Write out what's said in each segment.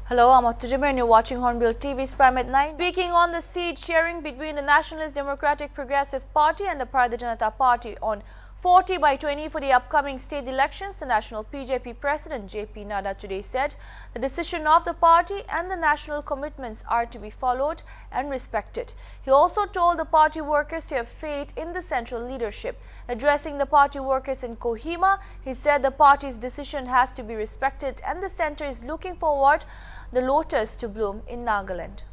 Hello, I'm Atujima and you're watching Hornbill TV's Prime at 9. Speaking on the seat sharing between the Nationalist Democratic Progressive Party and the Bharatiya Janata Party on 40/20 for the upcoming state elections, the National BJP President J.P. Nadda today said the decision of the party and the national commitments are to be followed and respected. He also told the party workers to have faith in the central leadership. Addressing the party workers in Kohima, he said the party's decision has to be respected and the centre is looking forward the lotus to bloom in Nagaland.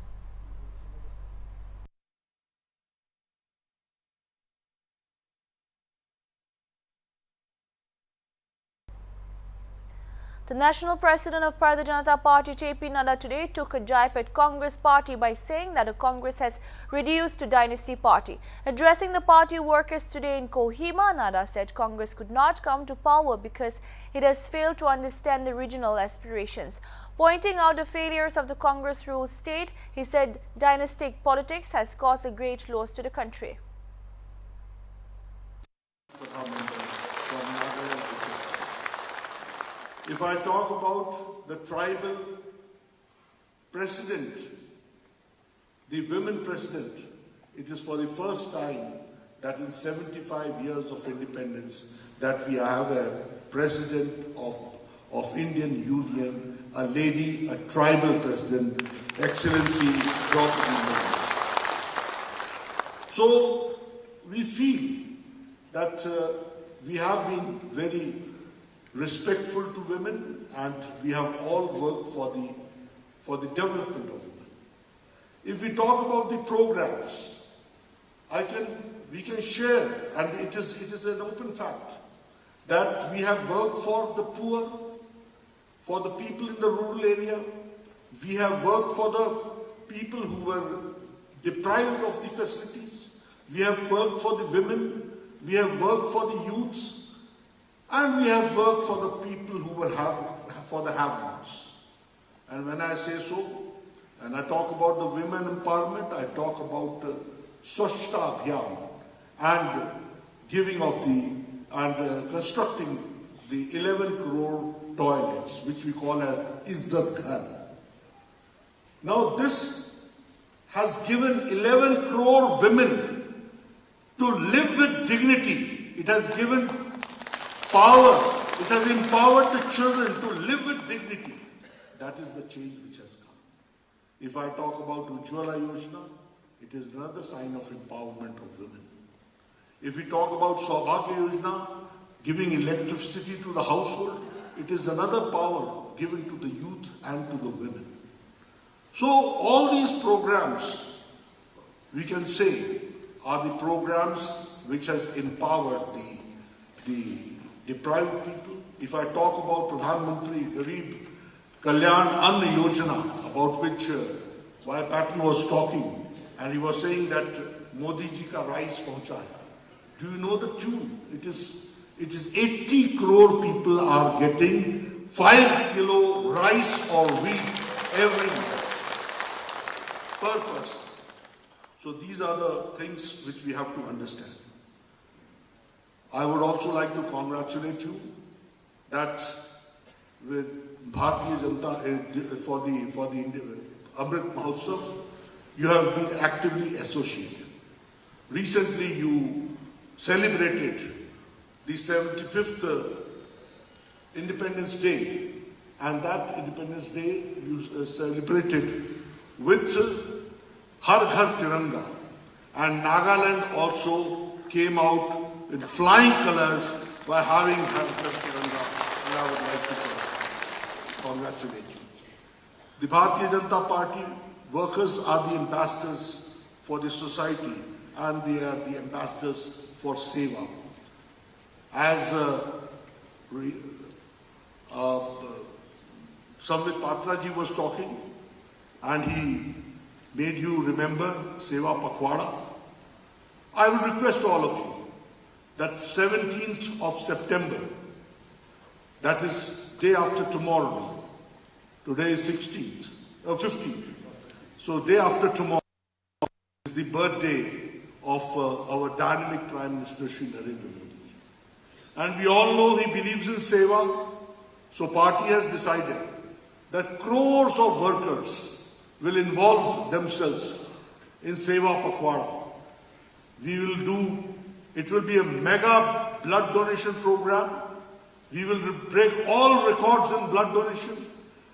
The national president of Bharatiya Janata Party, J.P. Nadda, today took a jab at Congress party by saying that the Congress has reduced to dynasty party. Addressing the party workers today in Kohima, Nadda said Congress could not come to power because it has failed to understand the regional aspirations. Pointing out the failures of the Congress-ruled state, he said dynastic politics has caused a great loss to the country. If I talk about the tribal president, the women president, it is for the first time that in 75 years of independence that we have a president of Indian Union, a lady, a tribal president, Excellency Draupadi Murmu. So we feel that we have been very respectful to women, and we have all worked for the development of women. If we talk about the programs, we can share, and it is an open fact that we have worked for the poor, for the people in the rural area. We have worked for the people who were deprived of the facilities. We have worked for the women. We have worked for the youths. And we have worked for the people who were for the have-nots. And when I say so, and I talk about the women empowerment, I talk about Swachhta Abhiyan and giving of constructing the 11 crore toilets, which we call as Izzat Ghar. Now this has given 11 crore women to live with dignity. It has given power. It has empowered the children to live with dignity. That is the change which has come. If I talk about Ujjwala Yojana, it is another sign of empowerment of women. If we talk about Saubhagya Yojana, giving electricity to the household, it is another power given to the youth and to the women. So all these programs, we can say, are the programs which has empowered the deprived people. If I talk about Pradhan Mantri Garib Kalyan Anna Yojana, about which Y. Patton was talking, and he was saying that Modi ji ka rice pahunchaya. Do you know the tune? It is 80 crore people are getting 5 kilo rice or wheat every month per person. So these are the things which we have to understand. I would also like to congratulate you that with Bharatiya Janata for the Amrit Mahotsav, you have been actively associated. Recently, you celebrated the 75th Independence Day, and that Independence Day you celebrated with Har Ghar Tiranga, and Nagaland also came out in flying colors by having Har Ghar Tiranga, and I would like to congratulate you. The Bharatiya Janata Party workers are the ambassadors for the society, and they are the ambassadors for Seva. As Samvit Patraji was talking, and he made you remember Seva Pakwada, I would request all of you that 17th of September, that is day after tomorrow now. Today is 15th. So day after tomorrow is the birthday of our dynamic Prime Minister Shri Narendra Modi. And we all know he believes in Seva. So party has decided that crores of workers will involve themselves in Seva Pakhwada. It will be a mega blood donation program. We will break all records in blood donation.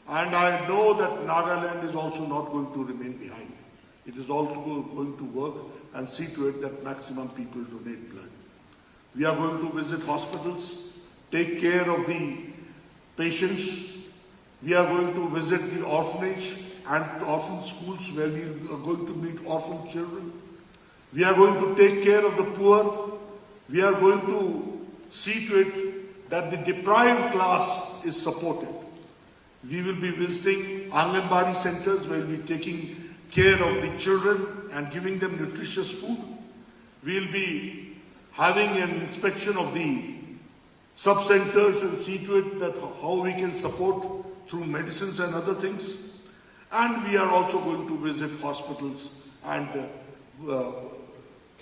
And I know that Nagaland is also not going to remain behind. It is also going to work and see to it that maximum people donate blood. We are going to visit hospitals, take care of the patients. We are going to visit the orphanage and orphan schools where we are going to meet orphan children. We are going to take care of the poor. We are going to see to it that the deprived class is supported. We will be visiting Anganwadi centers where we will be taking care of the children and giving them nutritious food. We will be having an inspection of the sub-centers and see to it that how we can support through medicines and other things. And we are also going to visit hospitals, and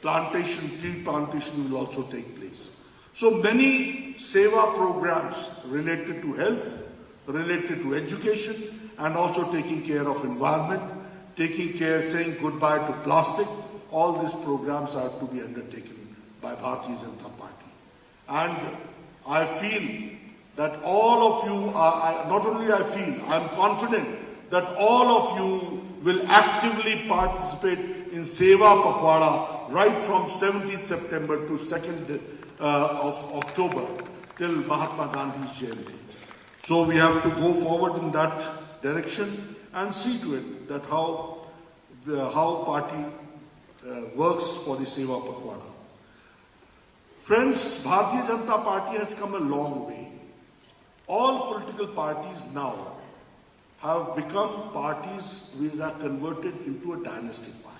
tree plantation will also take place. So many Seva programs related to health, related to education, and also taking care of environment, saying goodbye to plastic. All these programs are to be undertaken by Bharatiya Janata Party. And I feel that all of you are, not only I feel, I am confident that all of you will actively participate in Seva Pakhwada right from 17th September to 2nd of October till Mahatma Gandhi's Jayanti. So we have to go forward in that direction and see to it that how party works for the Seva Pakhwada. Friends, Bharatiya Janata Party has come a long way. All political parties now have become parties which are converted into a dynastic party.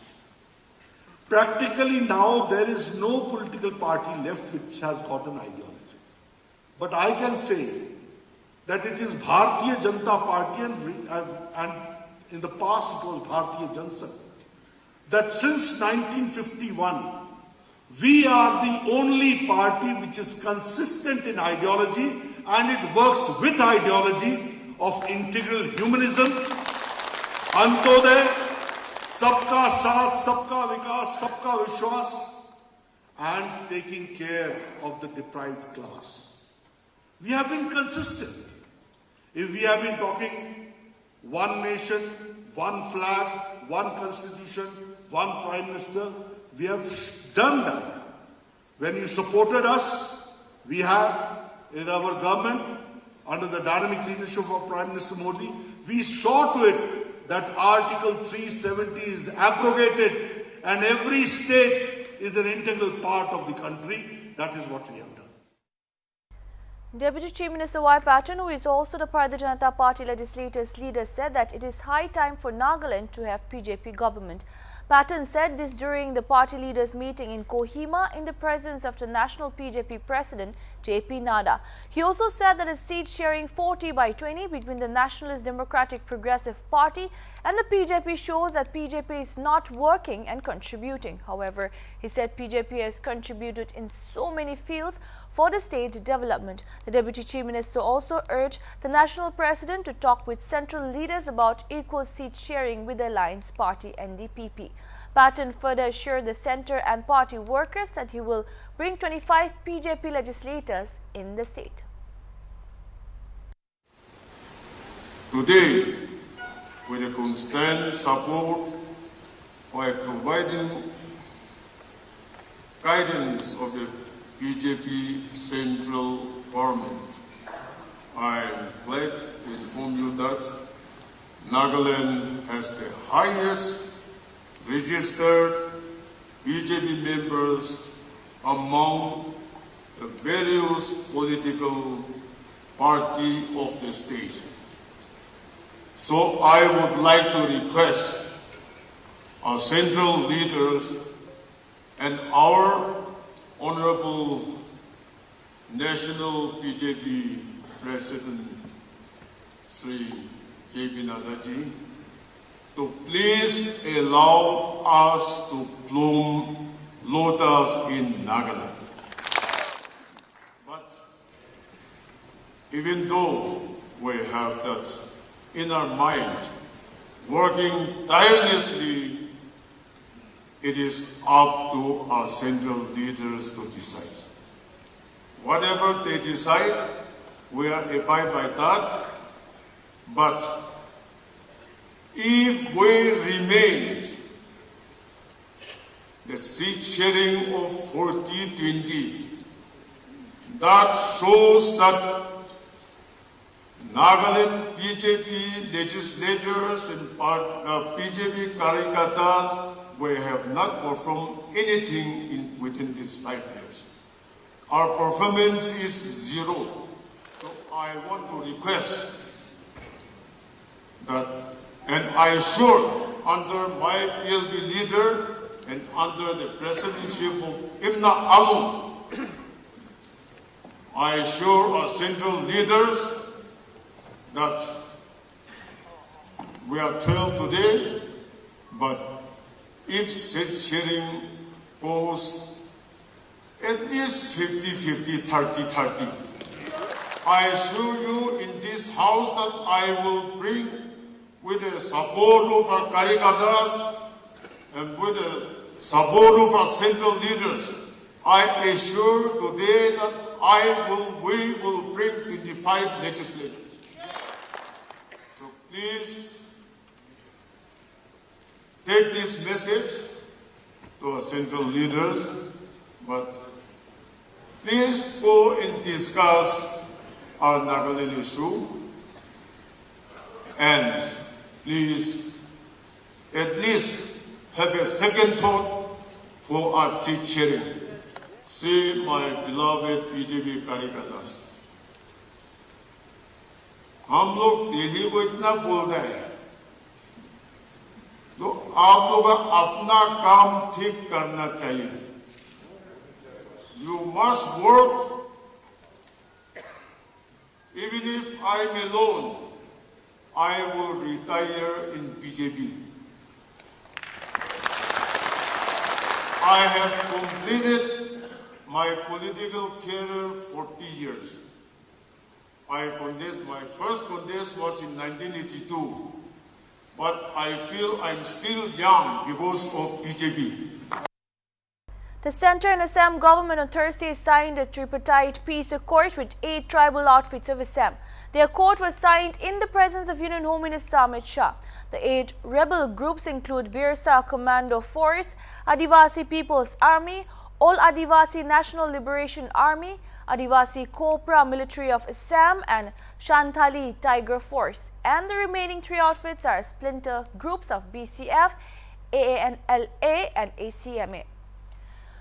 Practically now there is no political party left which has got an ideology. But I can say that it is Bharatiya Janata Party and in the past it was Bharatiya Janata. That since 1951, we are the only party which is consistent in ideology, and it works with ideology of integral humanism, Antodaya, Sabka Saath, Sabka Vikas, Sabka Vishwas, and taking care of the deprived class. We have been consistent. If we have been talking one nation, one flag, one constitution, one prime minister, we have done that. When you supported us, we have in our government, under the dynamic leadership of Prime Minister Modi, we saw to it that Article 370 is abrogated and every state is an integral part of the country. That is what we have done. Deputy Chief Minister Y. Patton, who is also the Bharatiya Janata Party legislators leader, said that it is high time for Nagaland to have BJP government. Patton said this during the party leaders' meeting in Kohima in the presence of the National BJP President J.P. Nadda. He also said that a seat sharing 40/20 between the Nationalist Democratic Progressive Party and the BJP shows that BJP is not working and contributing. However, he said BJP has contributed in so many fields for the state development. The Deputy Chief Minister also urged the National President to talk with central leaders about equal seat sharing with the Alliance Party NDPP. Patton further assured the centre and party workers that he will bring 25 BJP legislators in the state. Today, with the constant support by providing guidance of the BJP central government, I am glad to inform you that Nagaland has the highest registered BJP members among the various political parties of the state. So I would like to request our central leaders and our Honorable National BJP President Sri J.P. Nadda ji to please allow us to bloom lotus in Nagaland. But even though we have that in our mind, working tirelessly, it is up to our central leaders to decide. Whatever they decide, we are abide by that. But if we remain the seat sharing of 40-20, that shows that Nagaland BJP legislators and BJP Karikatas we have not performed anything within these 5 years. Our performance is zero. So I want to request that, and I sure under my PLB leader and under the presidency of Imna Alum, I assure our central leaders that we are 12 today, but if seat sharing goes at least 50-50, 30-30, I assure you in this house that I will bring, with the support of our Karikadas and with the support of our central leaders, I assure today that we will bring 25 legislators. So please take this message to our central leaders, but please go and discuss our Nagaland issue, and please at least have a second thought for our seat sharing. See, my beloved BJP कार्यकर्ता, हम लोग दिल्ली को इतना बोल रहे हैं, तो आप लोग अपना काम ठीक करना चाहिए. You must work. Even if I am alone, I will retire in BJP. I have completed my political career 40 years. My first contest was in 1982, but I feel I'm still young because of BJP. The Centre and Assam government on Thursday signed a tripartite peace accord with 8 tribal outfits of Assam. The accord was signed in the presence of Union Home Minister Amit Shah. The 8 rebel groups include Birsa Commando Force, Adivasi People's Army, All Adivasi National Liberation Army, Adivasi Cobra Military of Assam and Shantali Tiger Force. And the remaining 3 outfits are splinter groups of BCF, AANLA and ACMA.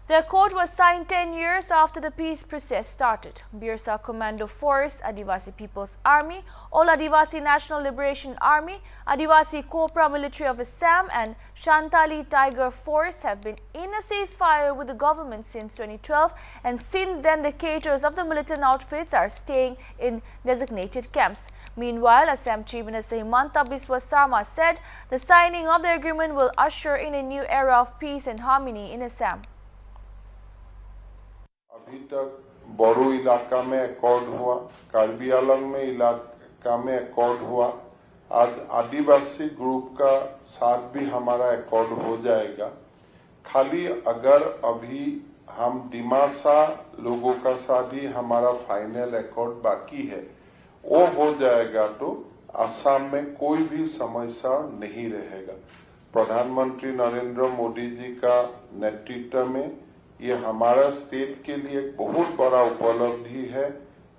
The accord was signed 10 years after the peace process started. Birsa Commando Force, Adivasi People's Army, All Adivasi National Liberation Army, Adivasi Cobra Military of Assam and Shantali Tiger Force have been in a ceasefire with the government since 2012, and since then the caterers of the militant outfits are staying in designated camps. Meanwhile, Assam Chief Minister Himanta Biswa Sarma said the signing of the agreement will usher in a new era of peace and harmony in Assam. अभी तक बोरो इलाका में accord हुआ, कार्बी आंगलंग में इलाका में accord हुआ, आज आदिवासी ग्रुप का साथ भी हमारा एकॉर्ड हो जाएगा. खाली अगर अभी हम दिमासा लोगों का साथ ही हमारा फाइनल एकॉर्ड बाकी है, वो हो जाएगा तो असम में कोई भी समस्या नहीं रहेगा. प्रधानमंत्री नरेंद्र मोदी जी का नेतृत्व में ये हमारा स्टेट के लिए एक बहुत बड़ा उपलब्धि है.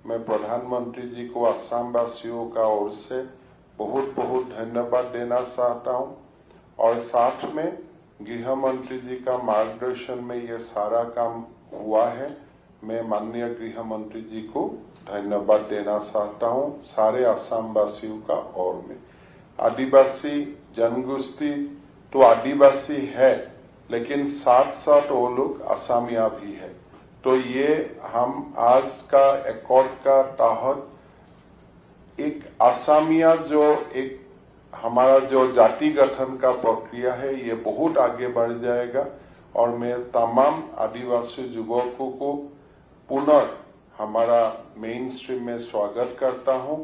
मैं प्रधानमंत्री जी को असम वासियों का ओर से बहुत बहुत धन्यवाद देना चाहता हूं, और साथ में गृह मंत्री जी का मार्गदर्शन में ये सारा काम हुआ है. मैं माननीय गृह मंत्री जी को धन्यवाद देना चाहता हूं सारे असम वासियों का ओर में. आदिवासी जनगोष्ठी तो आदिवासी है, लेकिन साथ साथ वो लोग असमिया भी है. तो ये हम आज का एकॉर्ड का तहत एक असमिया जो एक हमारा जो जाति गठन का प्रक्रिया है, ये बहुत आगे बढ़ जाएगा. और मैं तमाम आदिवासी युवकों को पुनः हमारा मेन स्ट्रीम में स्वागत करता हूं.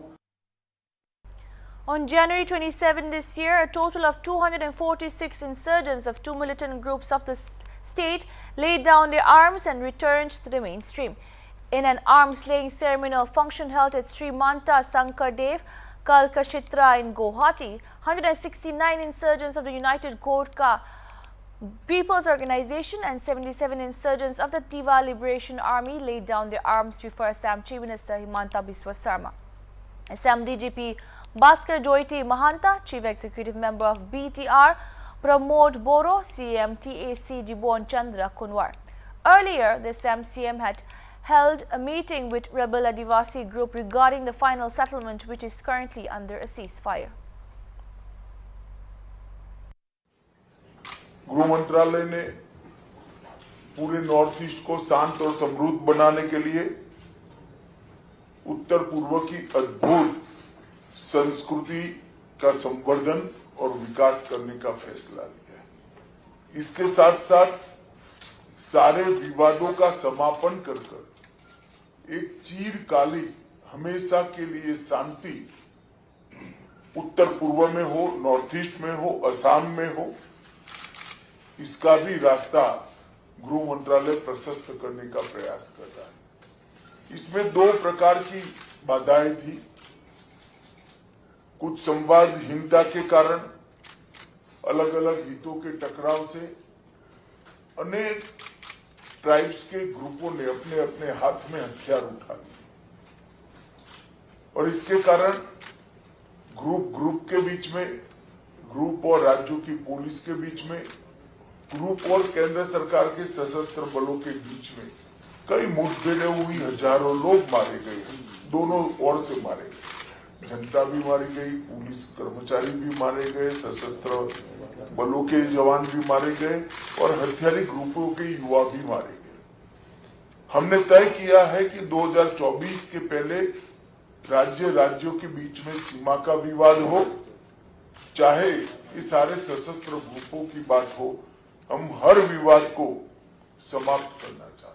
On January 27 this year, a total of 246 insurgents of two militant groups of the state laid down their arms and returned to the mainstream. In an arms-laying ceremonial function held at Sri Manta Sankardev Kalkashitra in Guwahati, 169 insurgents of the United Gorkha People's Organization and 77 insurgents of the Tiwa Liberation Army laid down their arms before Assam Chief Minister Himanta Biswa Sarma. Assam DGP Bhaskar Doiti Mahanta, Chief Executive Member of BTR, Pramod Boro, CM TAC Dibon Chandra Kunwar. Earlier, the Assam CM had held a meeting with rebel Adivasi group regarding the final settlement, which is currently under a ceasefire. गृह मंत्रालय ने पूरे north east को शांत और समृद्ध बनाने के लिए उत्तर पूर्व की अद्भुत संस्कृति का संवर्धन और विकास करने का फैसला लिया है। इसके साथ साथ सारे विवादों का समापन कर एक चिरकालिक हमेशा के लिए शांति उत्तर पूर्व में हो, नॉर्थ ईस्ट में हो, असम में हो, इसका भी रास्ता गृह मंत्रालय प्रशस्त करने का प्रयास कर रहा है। इसमें दो प्रकार की बाधाएं थी। कुछ संवादहीनता के कारण, अलग अलग हितों के टकराव से अनेक ट्राइब्स के ग्रुपों ने अपने अपने हाथ में हथियार उठा लिए और इसके कारण ग्रुप के बीच में, ग्रुप और राज्यों की पुलिस के बीच में, ग्रुप और केंद्र सरकार के सशस्त्र बलों के बीच में कई मुठभेड़ें हुई, हजारों लोग मारे गए, दोनों ओर से मारे गए, जनता भी मारी गई, पुलिस कर्मचारी भी मारे गए, सशस्त्र बलों के जवान भी मारे गए और हथियारी ग्रुपों के युवा भी मारे गए। हमने तय किया है कि 2024 के पहले राज्यों के बीच में सीमा का विवाद हो, चाहे इस सारे सशस्त्र ग्रुपों की बात हो, हम हर विवाद को समाप्त करना चाहते हैं।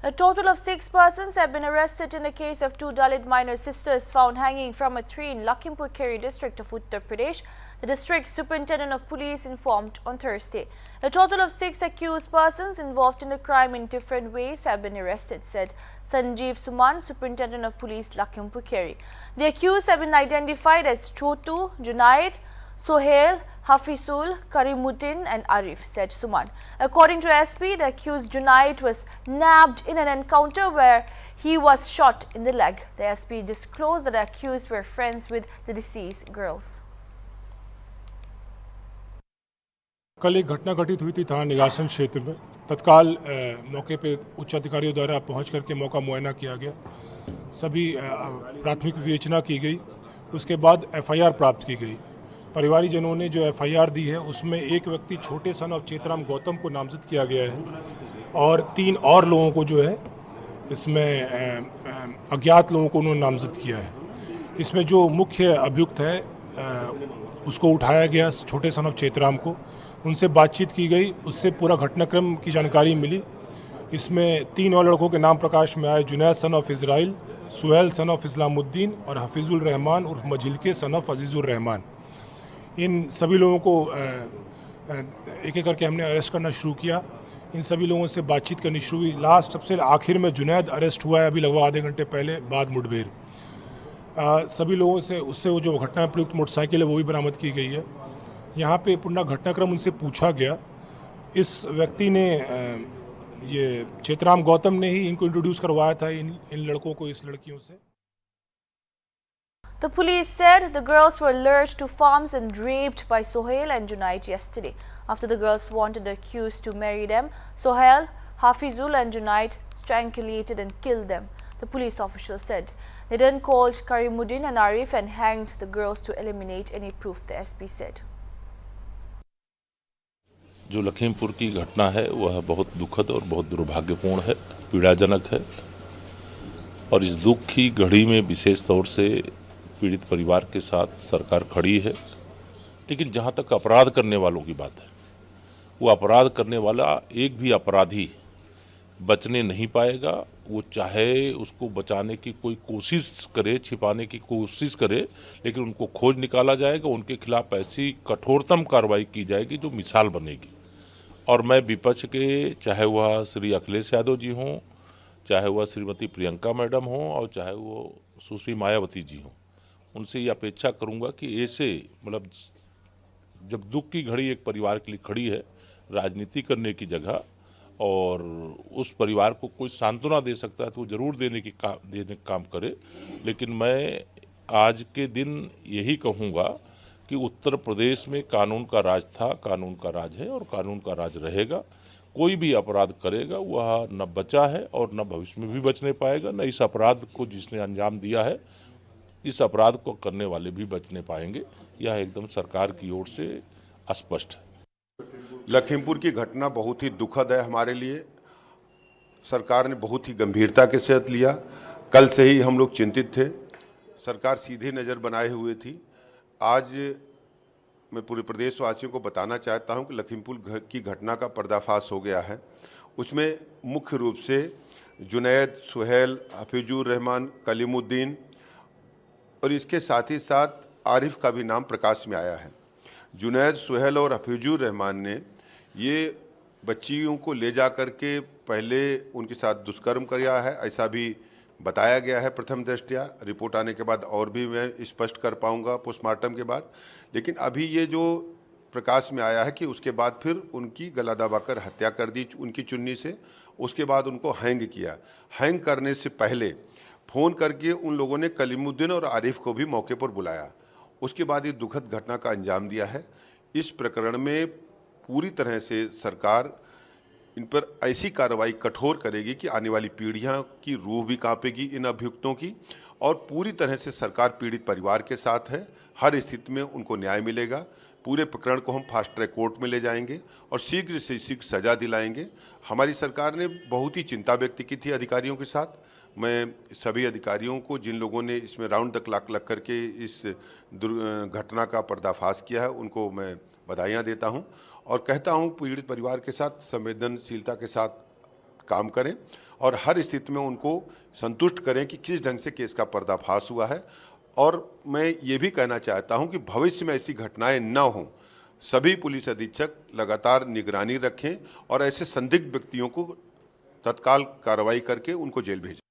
A total of 6 persons have been arrested in the case of two Dalit minor sisters found hanging from a tree in Lakhimpur Kheri district of Uttar Pradesh, the district superintendent of police informed on Thursday. A total of 6 accused persons involved in the crime in different ways have been arrested, said Sanjeev Suman, superintendent of police Lakhimpur Kheri. The accused have been identified as Chotu, Junaid, Sohail, Hafizul, Karimuddin and Arif, said Suman. According to SP, the accused Junaid was nabbed in an encounter where he was shot in the leg. The SP disclosed that the accused were friends with the deceased girls. कल एक घटना घटित हुई थी थाना निगासन क्षेत्र में। तत्काल मौके पे उच्च अधिकारियों द्वारा पहुंच करके मौका मुआयना किया गया, सभी प्राथमिक विवेचना की गई, उसके बाद एफआईआर प्राप्त की गई। परिवारीजनों ने जो एफआईआर दी है उसमें एक व्यक्ति छोटे सन ऑफ चेतराम गौतम को नामजद किया गया है और 3 और लोगों को जो है इसमें अज्ञात लोगों को उन्होंने नामजद किया है। इसमें जो मुख्य अभियुक्त है उसको उठाया गया, छोटे सन ऑफ चेतराम को, उनसे बातचीत की गई, उससे पूरा घटनाक्रम की जानकारी मिली। इसमें 3 और लड़कों के नाम प्रकाश में आए, Junaid son of Israil, Suhel son of Islamuddin और हफीजुल रहमान उर्फ मझिलके सन ऑफ अजीजुर रहमान। इन सभी लोगों को एक एक करके हमने अरेस्ट करना शुरू किया। इन सभी लोगों से बातचीत करनी शुरू हुई। लास्ट सबसे आखिर में जुनैद अरेस्ट हुआ है अभी लगभग आधे घंटे पहले बाद मुठभेड़। सभी लोगों से उससे वो जो घटना प्रयुक्त मोटरसाइकिल है वो भी बरामद की गई है। यहाँ पे पूर्ण घटनाक्रम उनसे पूछा गया। इस व्यक्ति ने ये चेतराम गौतम ने ही इनको इंट्रोड्यूस करवाया था इन लड़कों को इस लड़कियों से। The police said the girls were lured to farms and raped by Sohail and Junaid yesterday. After the girls wanted the accused to marry them, Sohail, Hafizul and Junaid strangulated and killed them, the police official said. They then called Karimuddin and Arif and hanged the girls to eliminate any proof, the SP said. जो लखीमपुर की घटना है वह बहुत दुखद और बहुत दुर्भाग्यपूर्ण है, पीड़ाजनक है और इस दुख की घड़ी में विशेष तौर से पीड़ित परिवार के साथ सरकार खड़ी है। लेकिन जहाँ तक अपराध करने वालों की बात है, वो अपराध करने वाला एक भी अपराधी बचने नहीं पाएगा। वो चाहे उसको बचाने की कोई कोशिश करे, छिपाने की कोशिश करे, लेकिन उनको खोज निकाला जाएगा। उनके खिलाफ ऐसी कठोरतम कार्रवाई की जाएगी जो मिसाल बनेगी। और मैं विपक्ष के, चाहे वह श्री अखिलेश यादव जी हों, चाहे वह श्रीमती प्रियंका मैडम हों, और चाहे वो सुश्री मायावती जी हों, उनसे ये अपेक्षा करूंगा कि ऐसे मतलब जब दुख की घड़ी एक परिवार के लिए खड़ी है, राजनीति करने की जगह और उस परिवार को कोई सांत्वना दे सकता है तो वो जरूर देने का काम करे। लेकिन मैं आज के दिन यही कहूँगा कि उत्तर प्रदेश में कानून का राज था, कानून का राज है और कानून का राज रहेगा। कोई भी अपराध करेगा वह न बचा है और न भविष्य में भी बचने पाएगा। न इस अपराध को जिसने अंजाम दिया है, इस अपराध को करने वाले भी बचने पाएंगे। यह एकदम सरकार की ओर से स्पष्ट है। लखीमपुर की घटना बहुत ही दुखद है हमारे लिए। सरकार ने बहुत ही गंभीरता के साथ लिया। कल से ही हम लोग चिंतित थे। सरकार सीधी नज़र बनाए हुए थी। आज मैं पूरे प्रदेशवासियों को बताना चाहता हूं कि लखीमपुर की घटना का पर्दाफाश हो गया है। उसमें मुख्य रूप से जुनैद, सुहेल, हफीजुर रहमान, कलीमुद्दीन और इसके साथ ही साथ आरिफ का भी नाम प्रकाश में आया है। जुनैद, सुहेल और हफीजुर रहमान ने ये बच्चियों को ले जा कर के पहले उनके साथ दुष्कर्म किया है, ऐसा भी बताया गया है प्रथम दृष्टया। रिपोर्ट आने के बाद और भी मैं स्पष्ट कर पाऊंगा पोस्टमार्टम के बाद। लेकिन अभी ये जो प्रकाश में आया है कि उसके बाद फिर उनकी गला दबाकर हत्या कर दी उनकी चुन्नी से। उसके बाद उनको हैंग किया। हैंग करने से पहले फ़ोन करके उन लोगों ने कलीमुद्दीन और आरिफ को भी मौके पर बुलाया। उसके बाद ये दुखद घटना का अंजाम दिया है। इस प्रकरण में पूरी तरह से सरकार इन पर ऐसी कार्रवाई कठोर करेगी कि आने वाली पीढ़ियां की रूह भी कांपेगी इन अभियुक्तों की। और पूरी तरह से सरकार पीड़ित परिवार के साथ है। हर स्थिति में उनको न्याय मिलेगा। पूरे प्रकरण को हम फास्ट ट्रैक कोर्ट में ले जाएंगे और शीघ्र से शीघ्र सजा दिलाएंगे। हमारी सरकार ने बहुत ही चिंता व्यक्त की थी अधिकारियों के साथ। मैं सभी अधिकारियों को, जिन लोगों ने इसमें राउंड द क्लॉक लग करके इस घटना का पर्दाफाश किया है, उनको मैं बधाइयाँ देता हूं और कहता हूं पीड़ित परिवार के साथ संवेदनशीलता के साथ काम करें और हर स्थिति में उनको संतुष्ट करें कि किस ढंग से केस का पर्दाफाश हुआ है। और मैं ये भी कहना चाहता हूं कि भविष्य में ऐसी घटनाएं न हों। सभी पुलिस अधीक्षक लगातार निगरानी रखें और ऐसे संदिग्ध व्यक्तियों को तत्काल कार्रवाई करके उनको जेल भेजें।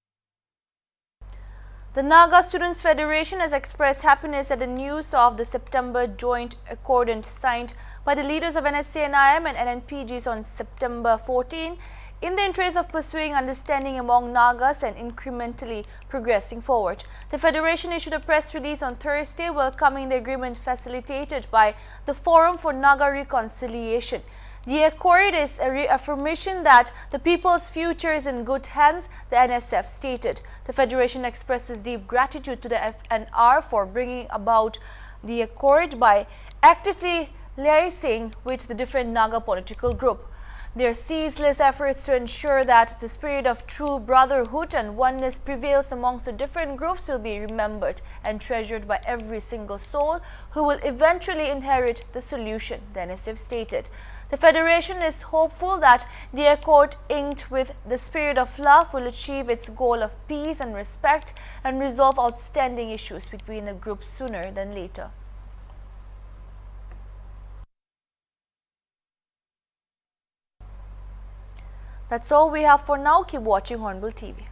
The Naga Students Federation has expressed happiness at the news of the September joint accordant signed by the leaders of NSCNIM and NNPGs on September 14 in the interest of pursuing understanding among Nagas and incrementally progressing forward. The Federation issued a press release on Thursday welcoming the agreement facilitated by the Forum for Naga Reconciliation. The accord is a reaffirmation that the people's future is in good hands, the NSF stated. The Federation expresses deep gratitude to the FNR for bringing about the accord by actively liaising with the different Naga political group. Their ceaseless efforts to ensure that the spirit of true brotherhood and oneness prevails amongst the different groups will be remembered and treasured by every single soul who will eventually inherit the solution, the NSF stated. The Federation is hopeful that the accord inked with the spirit of love will achieve its goal of peace and respect and resolve outstanding issues between the groups sooner than later. That's all we have for now. Keep watching Hornbill TV.